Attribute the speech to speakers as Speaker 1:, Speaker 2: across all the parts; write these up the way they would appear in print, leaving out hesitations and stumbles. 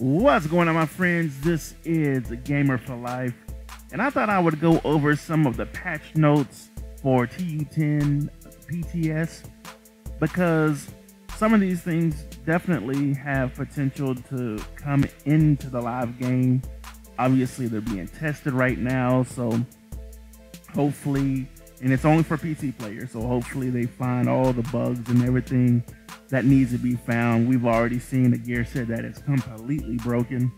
Speaker 1: What's going on, my friends? This is Gamer for Life, and I thought I would go over some of the patch notes for TU10 PTS because some of these things definitely have potential to come into the live game. Obviously, they're being tested right now, so hopefully, and it's only for PC players, so hopefully they find all the bugs and everything that needs to be found. We've already seen a gear set that is completely broken.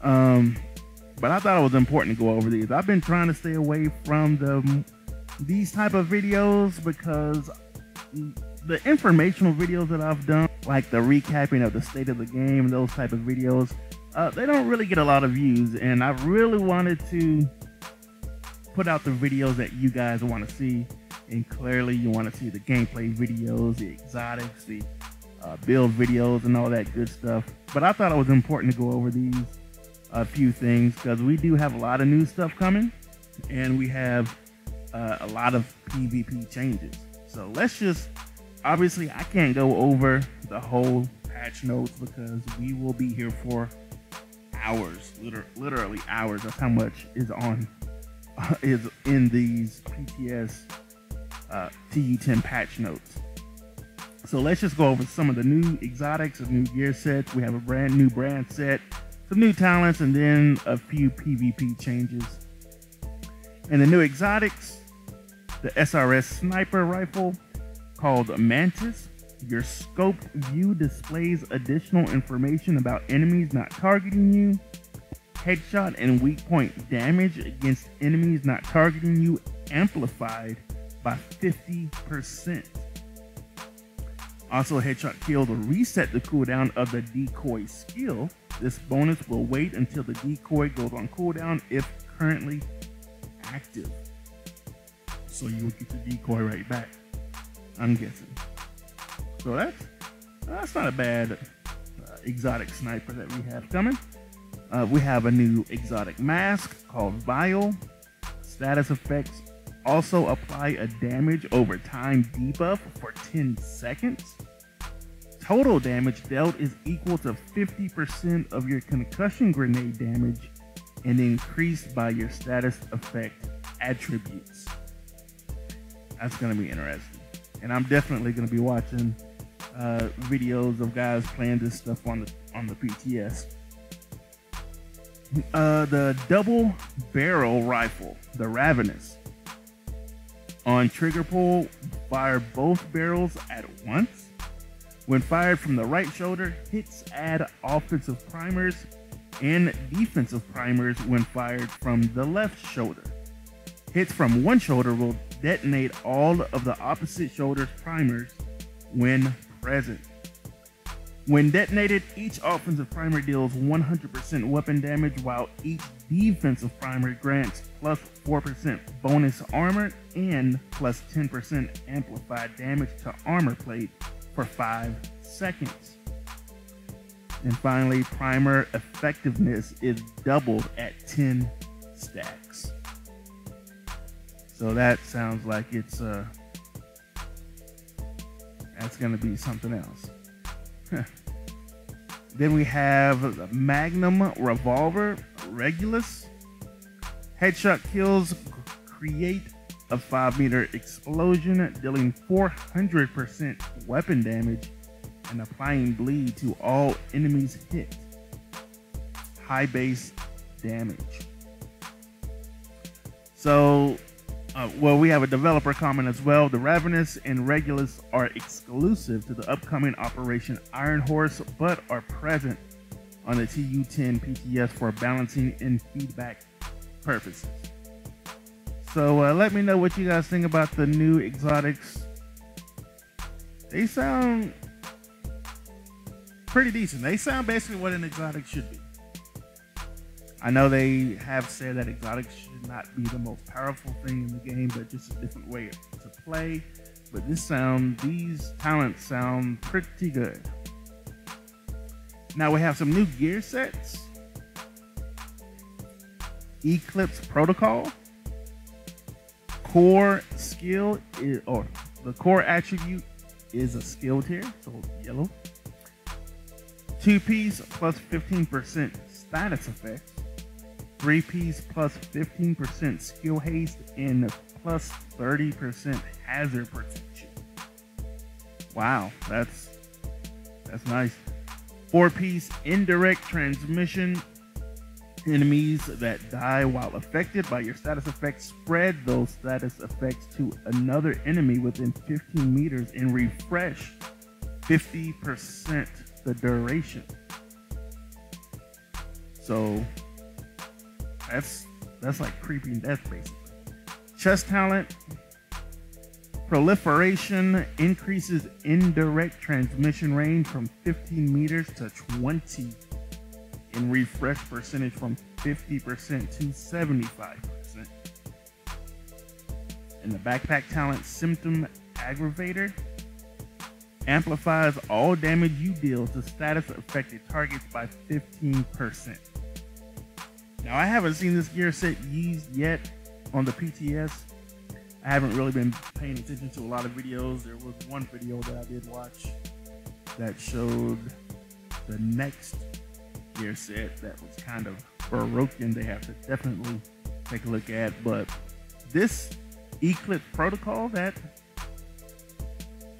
Speaker 1: But I thought it was important to go over these. I've been trying to stay away from these type of videos because the informational videos that I've done, like the recapping of the state of the game, those type of videos, they don't really get a lot of views. And I really wanted to put out the videos that you guys want to see. And clearly you want to see the gameplay videos, the exotics, the build videos, and all that good stuff. But I thought it was important to go over these few things because we do have a lot of new stuff coming, and we have a lot of PvP changes. So let's just, obviously I can't go over the whole patch notes because we will be here for hours, literally hours. That's how much is on is in these PTS TU10 patch notes. So let's just go over some of the new exotics and new gear sets. We have a brand new brand set, some new talents, and then a few PvP changes. And the new exotics, the SRS sniper rifle called Mantis. Your scope view displays additional information about enemies not targeting you. Headshot and weak point damage against enemies not targeting you amplified by 50%. Also, headshot kill will reset the cooldown of the decoy skill. This bonus will wait until the decoy goes on cooldown if currently active. So you will get the decoy right back, I'm guessing. So that's not a bad exotic sniper that we have coming. We have a new exotic mask called Vile. Status effects also apply a damage over time debuff for 10 seconds. Total damage dealt is equal to 50% of your concussion grenade damage and increased by your status effect attributes. That's going to be interesting. And I'm definitely going to be watching videos of guys playing this stuff on the PTS. The double barrel rifle, the Ravenous. On trigger pull, fire both barrels at once. When fired from the right shoulder, hits add offensive primers and defensive primers when fired from the left shoulder. Hits from one shoulder will detonate all of the opposite shoulder's primers when present. When detonated, each offensive primer deals 100% weapon damage, while each defensive primer grants plus 4% bonus armor and plus 10% amplified damage to armor plate for 5 seconds. And finally, primer effectiveness is doubled at 10 stacks. So that sounds like it's that's gonna be something else. Then we have the Magnum Revolver Regulus. Headshot kills create a 5-meter explosion, dealing 400% weapon damage and applying bleed to all enemies hit. High base damage. So, well, we have a developer comment as well. The Ravenous and Regulus are exclusive to the upcoming Operation Iron Horse, but are present on the TU10 PTS for balancing and feedback purposes. So let me know what you guys think about the new exotics. They sound pretty decent. They sound basically what an exotic should be. I know they have said that exotics should not be the most powerful thing in the game, but just a different way to play. But these talents sound pretty good. Now we have some new gear sets. Eclipse Protocol. Core skill is, or the core attribute is a skill tier, so yellow. 2-piece plus 15% status effects, 3-piece plus 15% skill haste, and plus 30% hazard protection. Wow, that's nice. 4-piece indirect transmission. Enemies that die while affected by your status effects, spread those status effects to another enemy within 15 meters and refresh 50% the duration. So that's like creeping death basically. Chest talent. Proliferation increases indirect transmission range from 15 meters to 20 and refresh percentage from 50% to 75%. And the backpack talent symptom aggravator amplifies all damage you deal to status affected targets by 15%. Now I haven't seen this gear set used yet on the PTS. I haven't really been paying attention to a lot of videos. There was one video that I did watch that showed the next gear set that was kind of broken. They have to definitely take a look at. But this Eclipse protocol, that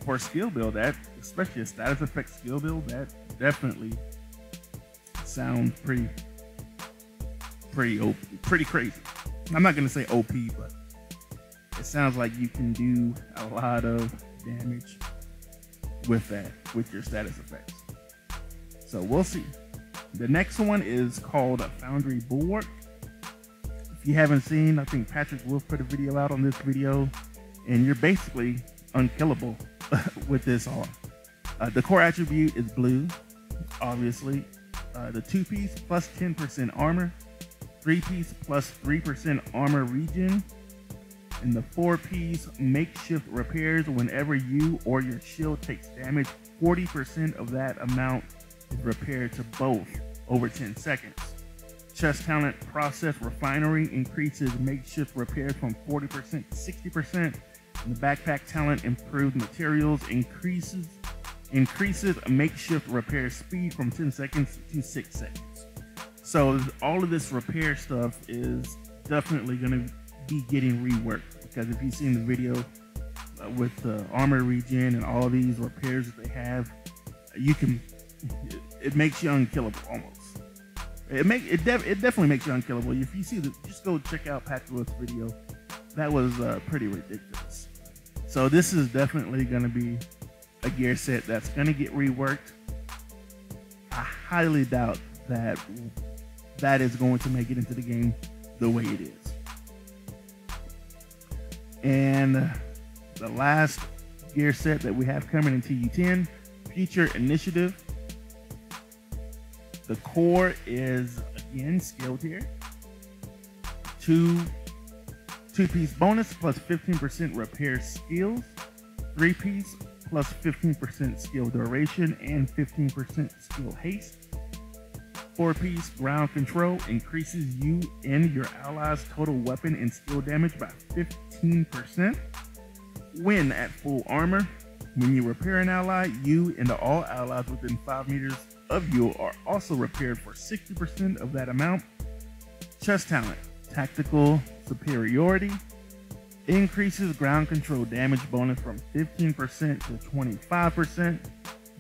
Speaker 1: for skill build, that especially a status effect skill build, that definitely sounds pretty crazy. I'm not gonna say OP, but it sounds like you can do a lot of damage with that, with your status effects. So we'll see. The next one is called a Foundry Bulwark. If you haven't seen, I think Patrick Wolf put a video out on this video, and you're basically unkillable with this on. The core attribute is blue, obviously. The 2-piece plus 10% armor, 3-piece plus 3% armor regen, and the 4-piece makeshift repairs. Whenever you or your shield takes damage, 40% of that amount is repaired to both over 10 seconds. Chest talent process refinery increases makeshift repairs from 40% to 60%. And the backpack talent improved materials increases makeshift repair speed from 10 seconds to 6 seconds. So all of this repair stuff is definitely going to be getting reworked, because if you've seen the video with the armor regen and all these repairs that they have, it makes you unkillable almost. It definitely makes you unkillable. If you see just go check out Patrick Wolf's video. That was pretty ridiculous. So this is definitely going to be a gear set that's going to get reworked. I highly doubt that is going to make it into the game the way it is. And the last gear set that we have coming in TU10, Future Initiative. The core is again skill tier. 2-piece bonus plus 15% repair skills. 3-piece plus 15% skill duration and 15% skill haste. 4-piece ground control increases you and your allies' total weapon and skill damage by 15% when at full armor. When you repair an ally, you and all allies within 5 meters of you are also repaired for 60% of that amount. Chest talent, tactical superiority, increases ground control damage bonus from 15% to 25%.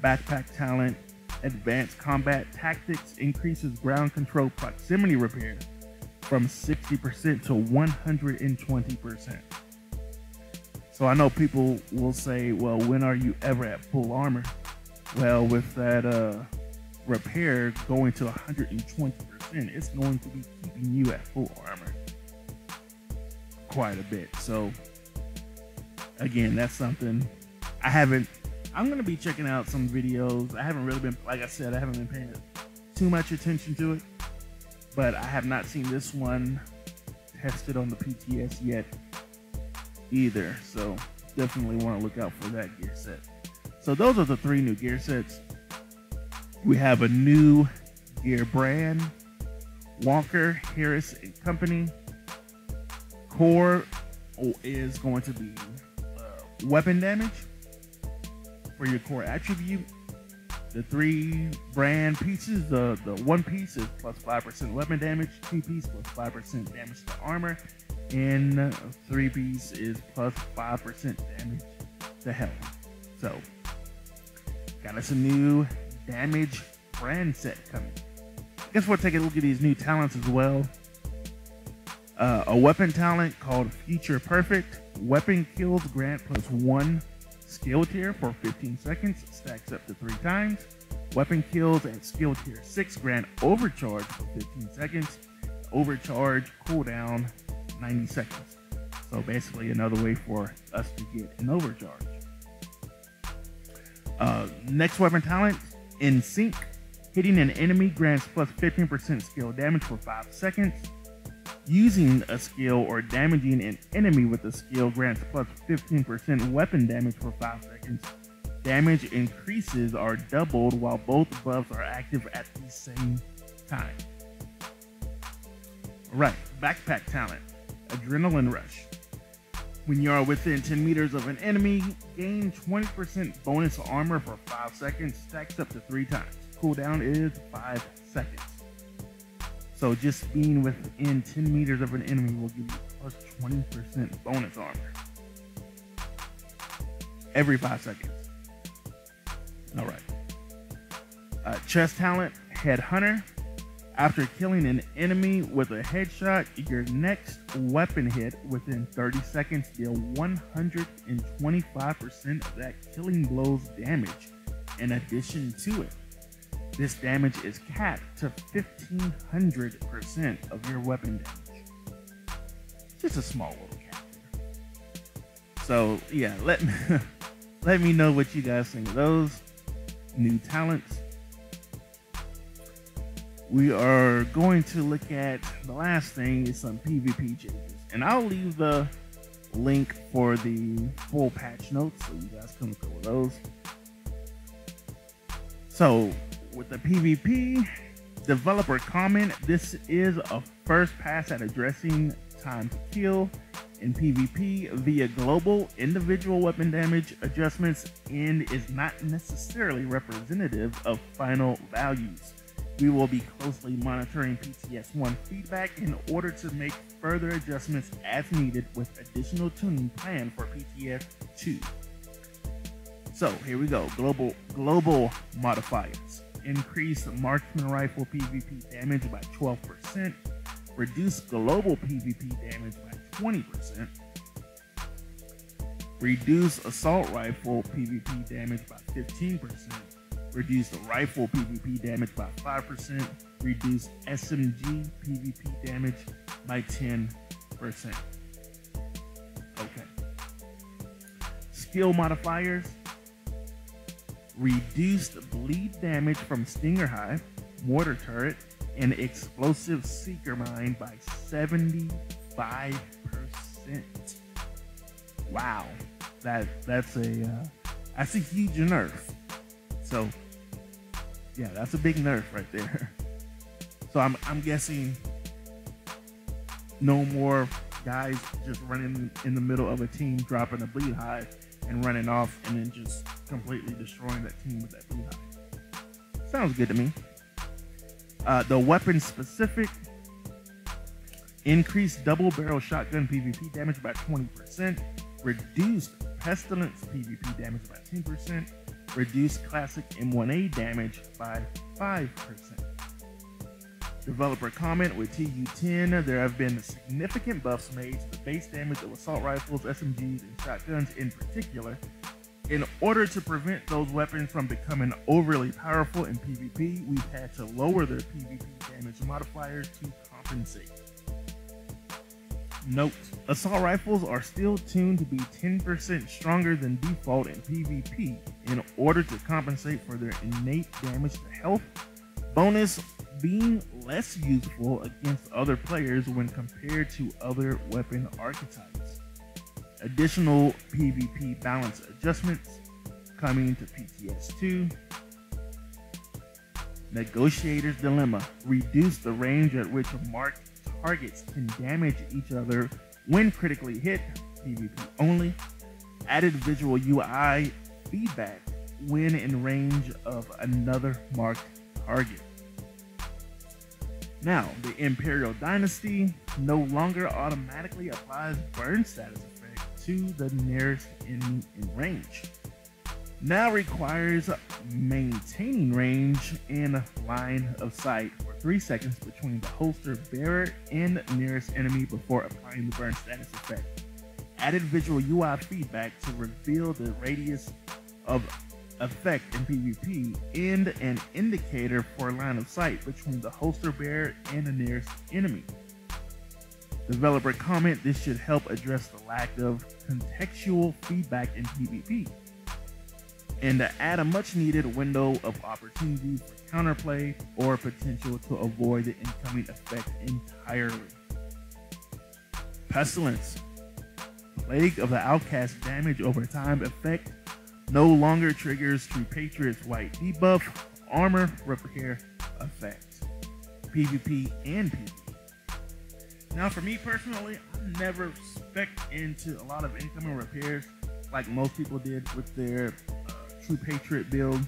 Speaker 1: Backpack talent, advanced combat tactics, increases ground control proximity repair from 60% to 120%. So I know people will say, well, when are you ever at full armor? Well, with that repair going to 120%, it's going to be keeping you at full armor quite a bit. So again, that's something I'm going to be checking out some videos. I haven't really been, like I said, I haven't been paying too much attention to it, but I have not seen this one tested on the PTS yet either. So definitely want to look out for that gear set. So those are the 3 new gear sets. We have a new gear brand, Walker Harris and Company. Core is going to be weapon damage for your core attribute. The 3 brand pieces, the 1 piece is plus 5% weapon damage, 2 piece plus 5% damage to armor, and 3 piece is plus 5% damage to health. So, got us a new damage brand set coming. I guess we'll take a look at these new talents as well. A weapon talent called Future Perfect. Weapon kills grant plus 1 skill tier for 15 seconds, stacks up to 3 times. Weapon kills at skill tier 6 grant overcharge for 15 seconds. Overcharge cooldown 90 seconds. So basically another way for us to get an overcharge. Next weapon talent, In Sync. Hitting an enemy grants plus 15% skill damage for 5 seconds. Using a skill or damaging an enemy with a skill grants plus 15% weapon damage for 5 seconds. Damage increases are doubled while both buffs are active at the same time. Alright, backpack talent, Adrenaline Rush. When you are within 10 meters of an enemy, gain 20% bonus armor for 5 seconds, stacks up to 3 times. Cooldown is 5 seconds. So just being within 10 meters of an enemy will give you plus 20% bonus armor every 5 seconds. All right. Chest talent, Headhunter. After killing an enemy with a headshot, your next weapon hit within 30 seconds deal 125% of that killing blow's damage in addition to it. This damage is capped to 1500% of your weapon damage. Just a small little cap there. So yeah, let me know what you guys think of those new talents. We are going to look at the last thing is some PvP changes, and I'll leave the link for the full patch notes so you guys can look over those. So with the PvP developer comment, this is a first pass at addressing time to kill in PvP via global individual weapon damage adjustments and is not necessarily representative of final values. We will be closely monitoring PTS1 feedback in order to make further adjustments as needed with additional tuning planned for PTS2. So here we go, global modifiers. Increase marksman rifle PvP damage by 12%, reduce global PvP damage by 20%, reduce assault rifle PvP damage by 15%, reduce the rifle PvP damage by 5%, reduce SMG PvP damage by 10%. Okay. Skill modifiers. Reduced bleed damage from Stinger Hive, Mortar Turret, and Explosive Seeker Mine by 75%. Wow, that's a huge nerf. So yeah, that's a big nerf right there. So I'm guessing no more guys just running in the middle of a team, dropping a bleed hive and running off and then just completely destroying that team with that bleed hive. Sounds good to me. The weapon specific, increased double barrel shotgun PvP damage by 20%, reduced pestilence PvP damage by 10%, reduced classic M1A damage by 5%. Developer comment with TU10, there have been significant buffs made to the base damage of assault rifles, SMGs, and shotguns in particular. In order to prevent those weapons from becoming overly powerful in PvP, we've had to lower their PvP damage modifiers to compensate. Note, assault rifles are still tuned to be 10% stronger than default in PvP in order to compensate for their innate damage to health bonus being less useful against other players when compared to other weapon archetypes. Additional PvP balance adjustments coming to PTS2. Negotiator's Dilemma. Reduce the range at which marked targets can damage each other when critically hit, PvP only. Added visual UI feedback when in range of another marked target. Now, the Imperial Dynasty no longer automatically applies burn status effect to the nearest enemy in range. Now requires maintaining range and line of sight for 3 seconds between the holster bearer and nearest enemy before applying the burn status effect. Added visual UI feedback to reveal the radius of effect in PvP and an indicator for line of sight between the holster bearer and the nearest enemy. Developer comment: this should help address the lack of contextual feedback in PvP and to add a much needed window of opportunity for counterplay or potential to avoid the incoming effect entirely. Pestilence. Plague of the Outcast damage over time effect no longer triggers True Patriot's white debuff armor repair effect, PvP and PvE. Now for me personally, I never spec into a lot of incoming repairs like most people did with their True Patriot build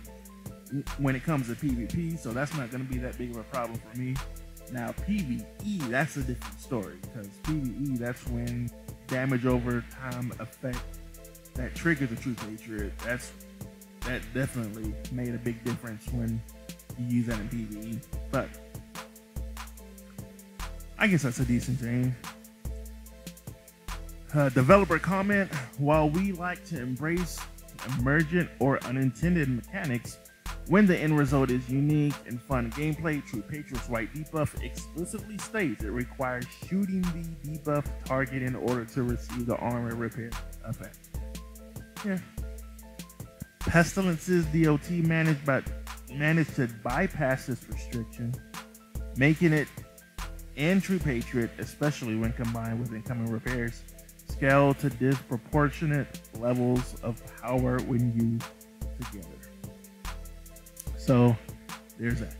Speaker 1: when it comes to PvP, so that's not going to be that big of a problem for me. Now PvE, that's a different story, because PvE, that's when damage over time effect that triggers a True Patriot, that definitely made a big difference when you use that in PvE. But I guess that's a decent change. Developer comment: while we like to embrace emergent or unintended mechanics, when the end result is unique and fun gameplay, True Patriot's white debuff explicitly states it requires shooting the debuff target in order to receive the armor repair effect. Yeah. Pestilence's DOT managed to bypass this restriction, making it and True Patriot, especially when combined with incoming repairs, scale to disproportionate levels of power when used together. So there's that.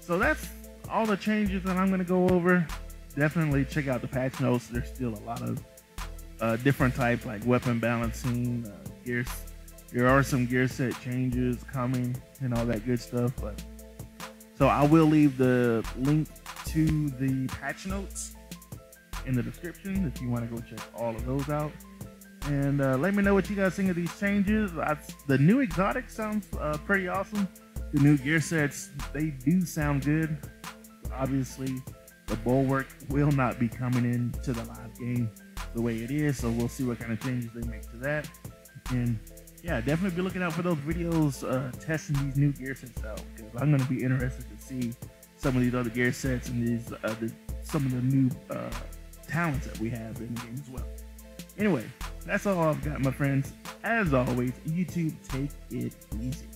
Speaker 1: So that's all the changes that I'm going to go over. Definitely check out the patch notes. There's still a lot of different types like weapon balancing, gears. There are some gear set changes coming and all that good stuff. But so I will leave the link to the patch notes in the description if you want to go check all of those out. And let me know what you guys think of these changes. The new exotic sounds pretty awesome. The new gear sets, they do sound good. Obviously, the bulwark will not be coming into the live game the way it is, so we'll see what kind of changes they make to that. And yeah, definitely be looking out for those videos testing these new gear sets out, because I'm going to be interested to see some of these other gear sets and these some of the new talents that we have in the game as well. Anyway, that's all I've got, my friends. As always, YouTube, take it easy.